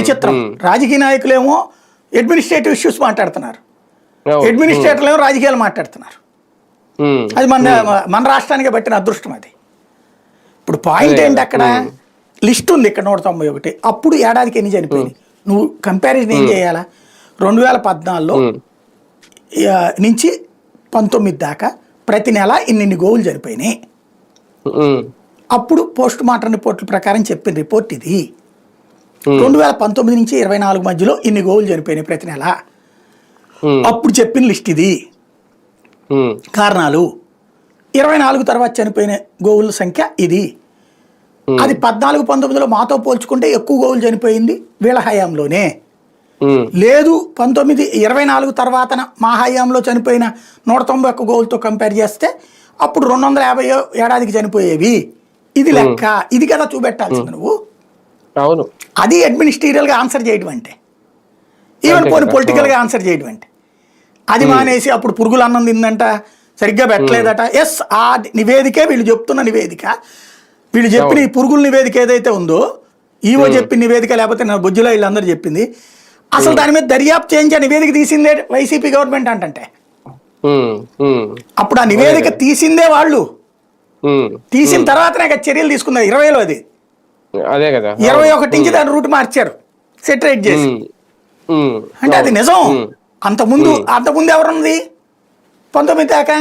విచిత్రం. రాజకీయ నాయకులేమో administrative issues మాట్లాడుతున్నారు, అడ్మినిస్ట్రేటర్లు ఏమో రాజకీయాలు మాట్లాడుతున్నారు. అది మన రాష్ట్రానికి పట్టిన అదృష్టం. అది ఇప్పుడు పాయింట్ ఏంటి, అక్కడ లిస్ట్ ఉంది ఇక్కడ 191. అప్పుడు ఏడాదికి ఎన్ని చనిపోయింది నువ్వు కంపారిజన్ ఏం చేయాలా? 2014లో నుంచి 19 దాకా ప్రతి నెల ఇన్ని గోవులు చనిపోయినాయి. అప్పుడు పోస్ట్ మార్టం రిపోర్ట్ల ప్రకారం చెప్పిన రిపోర్ట్ ఇది. 2019 నుంచి 24 మధ్యలో ఇన్ని గోవులు చనిపోయినాయి ప్రతి నెల. అప్పుడు చెప్పిన లిస్ట్ ఇది. కారణాలు 24 తర్వాత చనిపోయిన గోవుల సంఖ్య ఇది. అది 14-19లో మాతో పోల్చుకుంటే ఎక్కువ గోవులు చనిపోయింది వీళ్ళ హయాంలోనే. లేదు 24 తర్వాత మా హయాంలో చనిపోయిన 191 గోవులతో కంపేర్ చేస్తే అప్పుడు 250 ఏడాదికి చనిపోయేవి. ఇది లెక్క. ఇది కదా చూపెట్టాల్సింది నువ్వు. అవును, అది అడ్మినిస్ట్రేటివ్గా ఆన్సర్ చేయడం అంటే, ఈవెన్ పోనీ పొలిటికల్గా ఆన్సర్ చేయడం అంటే. అది మానేసి అప్పుడు పురుగులు అన్నం తిందంట, సరిగ్గా పెట్టలేదట. ఎస్, ఆ నివేదికే వీళ్ళు చెప్తున్న నివేదిక. వీళ్ళు చెప్పిన ఈ పురుగుల నివేదిక ఏదైతే ఉందో, ఈవో చెప్పిన నివేదిక, లేకపోతే నా బుజ్జిలో వీళ్ళందరూ చెప్పింది, అసలు దాని మీద దర్యాప్తు చేయించే నివేదిక తీసిందే వైసీపీ గవర్నమెంట్ అంటే. అప్పుడు ఆ నివేదిక తీసిందే వాళ్ళు. తీసిన తర్వాతనే చర్యలు తీసుకున్నారు 20లో. అది అదే కదా, 21 నుంచి దాని రూట్ మార్చారు సెటరేట్ చేసి. అంటే అది నిజం. అంతకుముందు ఎవరున్నది 19 దాకా